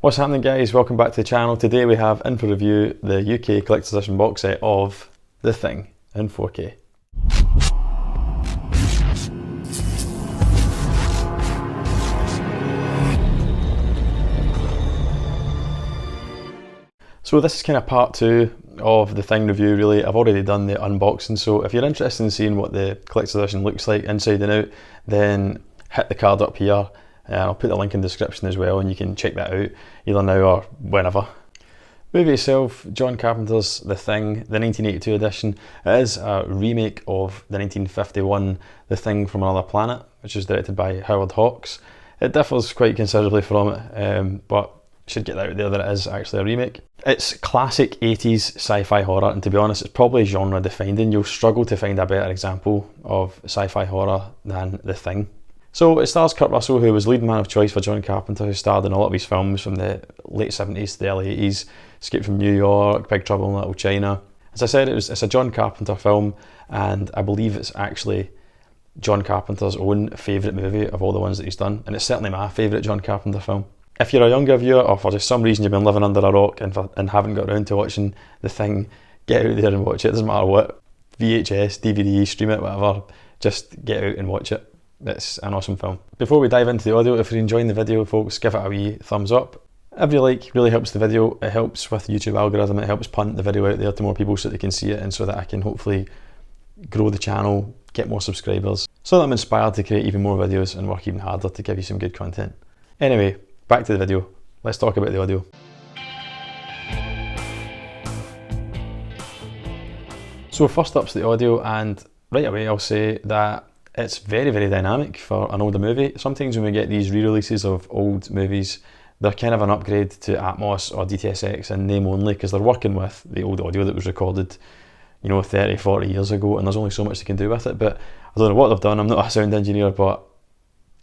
What's happening, guys? Welcome back to the channel. Today we have in for review the UK collector's edition box set of The Thing in 4K. So this is kind of part 2 of the Thing review really. I've already done the unboxing, so if you're interested in seeing what the collector's edition looks like inside and out, then hit the card up here. I'll put the link in the description as well, and you can check that out either now or whenever. Movie itself, John Carpenter's The Thing, the 1982 edition. It is a remake of the 1951 The Thing from Another Planet, which was directed by Howard Hawks. It differs quite considerably from it, but should get out there that it is actually a remake. It's classic 80s sci-fi horror, and to be honest, it's probably genre defining. You'll struggle to find a better example of sci-fi horror than The Thing. So it stars Kurt Russell, who was lead man of choice for John Carpenter, who starred in a lot of his films from the late 70s to the early 80s, Escape from New York, Big Trouble in Little China. As I said, it's a John Carpenter film, and I believe it's actually John Carpenter's own favourite movie of all the ones that he's done, and it's certainly my favourite John Carpenter film. If you're a younger viewer, or for just some reason you've been living under a rock and haven't got around to watching The Thing, get out there and watch it. It doesn't matter what, VHS, DVD, stream it, whatever, just get out and watch it. It's an awesome film. Before we dive into the audio, if you're enjoying the video, folks, give it a wee thumbs up. Every like really helps the video. It helps with the YouTube algorithm. It helps punt the video out there to more people so they can see it, and so that I can hopefully grow the channel, get more subscribers, so that I'm inspired to create even more videos and work even harder to give you some good content. Anyway, back to the video. Let's talk about the audio. So first up's the audio, and right away I'll say that it's very, very dynamic for an older movie. Sometimes when we get these re-releases of old movies, they're kind of an upgrade to Atmos or DTSX in name only, because they're working with the old audio that was recorded, 30, 40 years ago, and there's only so much they can do with it. But I don't know what they've done. I'm not a sound engineer, but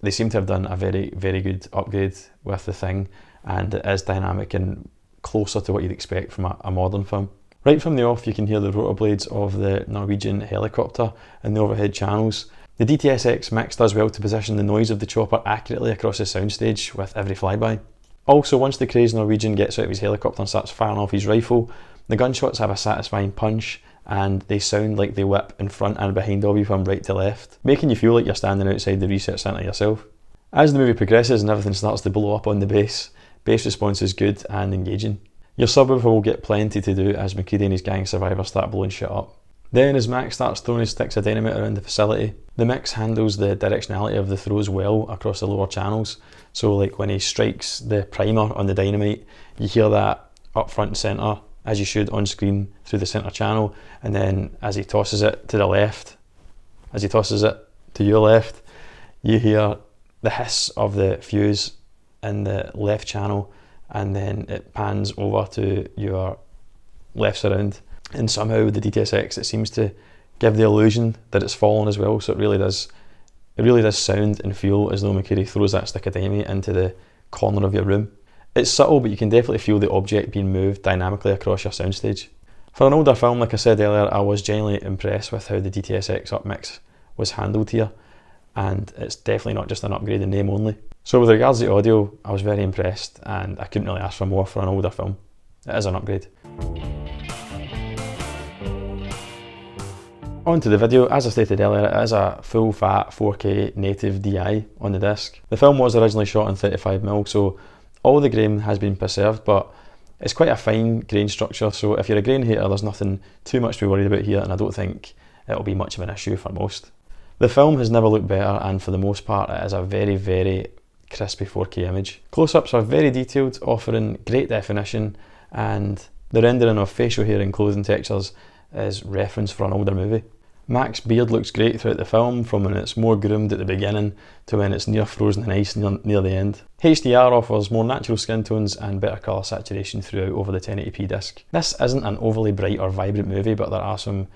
they seem to have done a very, very good upgrade with The Thing, and it is dynamic and closer to what you'd expect from a modern film. Right from the off, you can hear the rotor blades of the Norwegian helicopter in the overhead channels. The DTSX mix does well to position the noise of the chopper accurately across the soundstage with every flyby. Also, once the crazed Norwegian gets out of his helicopter and starts firing off his rifle, the gunshots have a satisfying punch, and they sound like they whip in front and behind of you from right to left, making you feel like you're standing outside the research centre yourself. As the movie progresses and everything starts to blow up on the bass response is good and engaging. Your subwoofer will get plenty to do as McCready and his gang survivors start blowing shit up. Then as Max starts throwing his sticks of dynamite around the facility, the mix handles the directionality of the throws well across the lower channels. So like when he strikes the primer on the dynamite, you hear that up front centre, as you should on screen through the centre channel, and then as he tosses it to the left, as he tosses it to your left, you hear the hiss of the fuse in the left channel, and then it pans over to your left surround. And somehow the DTSX, it seems to give the illusion that it's fallen as well, so it really does sound and feel as though McCready throws that stick of dynamite into the corner of your room. It's subtle, but you can definitely feel the object being moved dynamically across your soundstage. For an older film, like I said earlier, I was genuinely impressed with how the DTSX upmix was handled here, and it's definitely not just an upgrade in name only. So with regards to the audio, I was very impressed, and I couldn't really ask for more for an older film. It is an upgrade. On to the video. As I stated earlier, it is a full fat 4K native DI on the disc. The film was originally shot in 35mm, so all the grain has been preserved, but it's quite a fine grain structure, so if you're a grain hater, there's nothing too much to be worried about here, and I don't think it'll be much of an issue for most. The film has never looked better, and for the most part it is a very, very crispy 4K image. Close-ups are very detailed, offering great definition, and the rendering of facial hair and clothing textures is reference for an older movie. Mac's beard looks great throughout the film, from when it's more groomed at the beginning to when it's near frozen in ice near the end. HDR offers more natural skin tones and better colour saturation throughout over the 1080p disc. This isn't an overly bright or vibrant movie, but there are some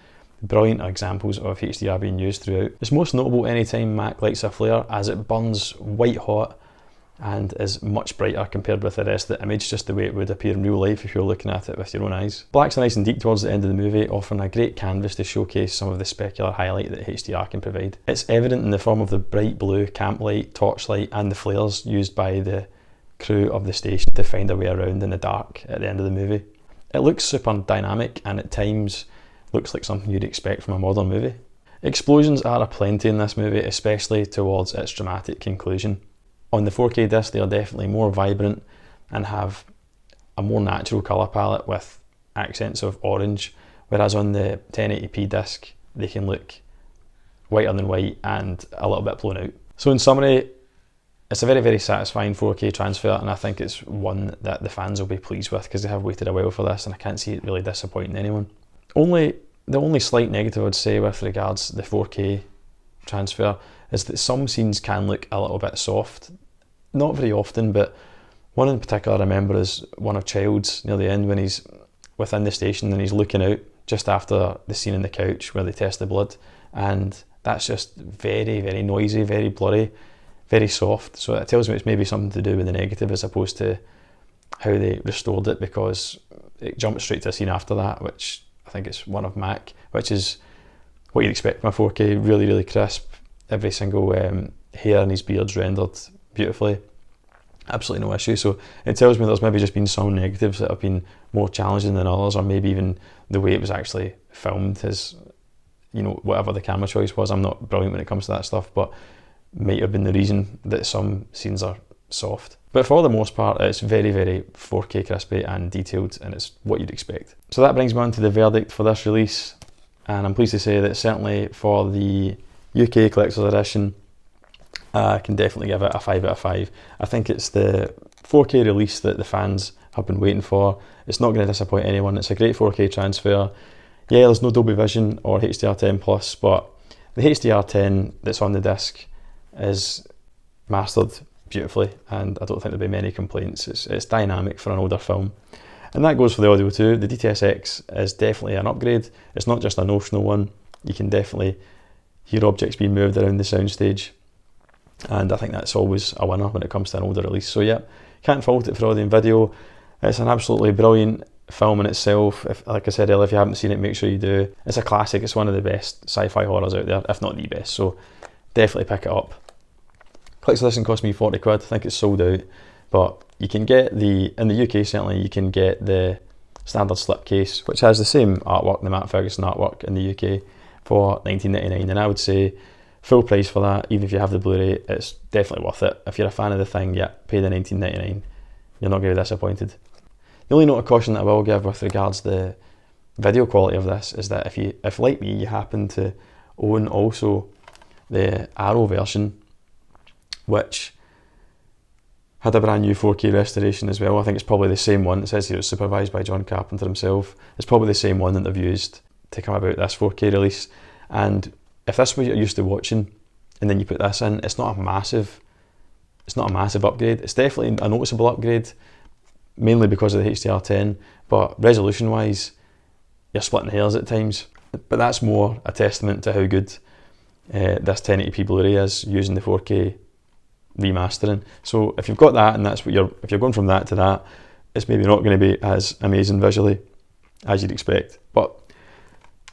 brilliant examples of HDR being used throughout. It's most notable anytime Mac lights a flare, as it burns white hot and is much brighter compared with the rest of the image, just the way it would appear in real life if you're looking at it with your own eyes. Blacks are nice and deep towards the end of the movie, offering a great canvas to showcase some of the specular highlight that HDR can provide. It's evident in the form of the bright blue camp light, torchlight and the flares used by the crew of the station to find a way around in the dark at the end of the movie. It looks super dynamic and at times looks like something you'd expect from a modern movie. Explosions are aplenty in this movie, especially towards its dramatic conclusion. On the 4K disc they are definitely more vibrant and have a more natural colour palette with accents of orange, whereas on the 1080p disc they can look whiter than white and a little bit blown out. So in summary, it's a very, very satisfying 4K transfer, and I think it's one that the fans will be pleased with because they have waited a while for this, and I can't see it really disappointing anyone. The only slight negative I'd say with regards to the 4K transfer is that some scenes can look a little bit soft. Not very often, but one in particular I remember is one of Child's near the end when he's within the station and he's looking out just after the scene in the couch where they test the blood, and that's just very, very noisy, very blurry, very soft. So it tells me it's maybe something to do with the negative as opposed to how they restored it, because it jumped straight to a scene after that, which I think it's one of Mac, which is what you'd expect from a 4K, really, really crisp. Every single hair in his beard's rendered beautifully. Absolutely no issue. So it tells me there's maybe just been some negatives that have been more challenging than others, or maybe even the way it was actually filmed is, you know, whatever the camera choice was. I'm not brilliant when it comes to that stuff, but might have been the reason that some scenes are soft. But for the most part, it's very, very 4K crispy and detailed, and it's what you'd expect. So that brings me on to the verdict for this release, and I'm pleased to say that certainly for the UK Collector's Edition, I can definitely give it a 5 out of 5. I think it's the 4K release that the fans have been waiting for. It's not going to disappoint anyone. It's a great 4K transfer. Yeah, there's no Dolby Vision or HDR10 Plus, but the HDR10 that's on the disc is mastered beautifully, and I don't think there'll be many complaints. It's dynamic for an older film, and that goes for the audio too. The DTS:X is definitely an upgrade. It's not just a notional one. You can definitely hear objects being moved around the soundstage, and I think that's always a winner when it comes to an older release. So yeah, can't fault it for audio and video. It's an absolutely brilliant film in itself. Like I said earlier, if you haven't seen it, make sure you do. It's a classic. It's one of the best sci-fi horrors out there, if not the best, so definitely pick it up. Collector's Edition cost me 40 quid, I think it's sold out, but you can get in the UK certainly, you can get the standard slipcase, which has the same artwork, the Matt Ferguson artwork in the UK, for £19.99, and I would say full price for that. Even if you have the Blu-ray, it's definitely worth it. If you're a fan of the thing, yeah, pay the £19.99, you're not going to be disappointed. The only note of caution that I will give with regards to the video quality of this is that if like me, you happen to own also the Arrow version, which had a brand new 4K restoration as well. I think it's probably the same one. It says here it's supervised by John Carpenter himself. It's probably the same one that they've used to come about this 4K release. And if this was what you're used to watching, and then you put this in, it's not a massive upgrade. It's definitely a noticeable upgrade, mainly because of the HDR10, but resolution-wise, you're splitting hairs at times. But that's more a testament to how good this 1080p Blu-ray is using the 4K remastering. So if you've got that, and if you're going from that to that, it's maybe not going to be as amazing visually as you'd expect. But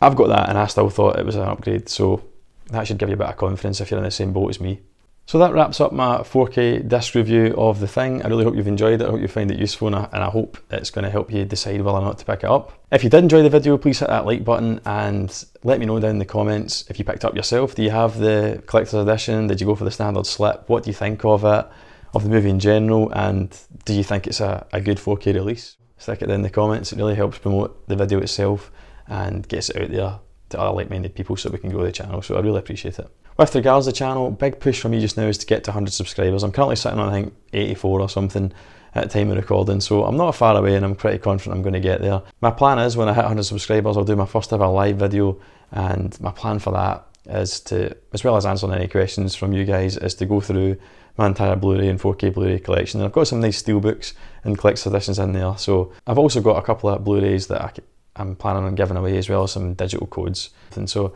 I've got that, and I still thought it was an upgrade, so that should give you a bit of confidence if you're in the same boat as me. So that wraps up my 4K disc review of The Thing. I really hope you've enjoyed it. I hope you find it useful, and I hope it's going to help you decide whether or not to pick it up. If you did enjoy the video, please hit that like button and let me know down in the comments if you picked up yourself. Do you have the collector's edition? Did you go for the standard slip? What do you think of it, of the movie in general, and do you think it's a good 4K release? Stick it down in the comments. It really helps promote the video itself and gets it out there to other like-minded people so we can grow the channel, so I really appreciate it. With regards to the channel, big push for me just now is to get to 100 subscribers. I'm currently sitting on, I think, 84 or something at the time of recording, so I'm not far away and I'm pretty confident I'm going to get there. My plan is when I hit 100 subscribers, I'll do my first ever live video, and my plan for that is to, as well as answering any questions from you guys, is to go through my entire Blu-ray and 4K Blu-ray collection. And I've got some nice steelbooks and collector's editions in there, so I've also got a couple of Blu-rays that I'm planning on giving away, as well as some digital codes. And so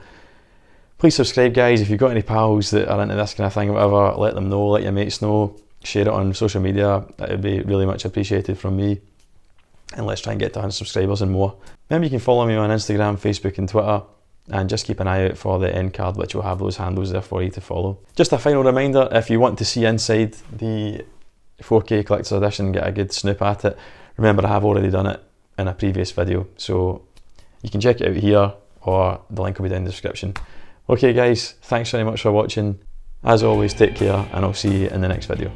please subscribe, guys. If you've got any pals that are into this kind of thing or whatever, let them know, let your mates know, share it on social media. That would be really much appreciated from me. And let's try and get to 100 subscribers and more. Remember, you can follow me on Instagram, Facebook and Twitter, and just keep an eye out for the end card, which will have those handles there for you to follow. Just a final reminder, if you want to see inside the 4K collector's edition, get a good snoop at it. Remember, I have already done it in a previous video, so you can check it out here, or the link will be down in the description. Okay guys, thanks very much for watching. As always, take care, and I'll see you in the next video.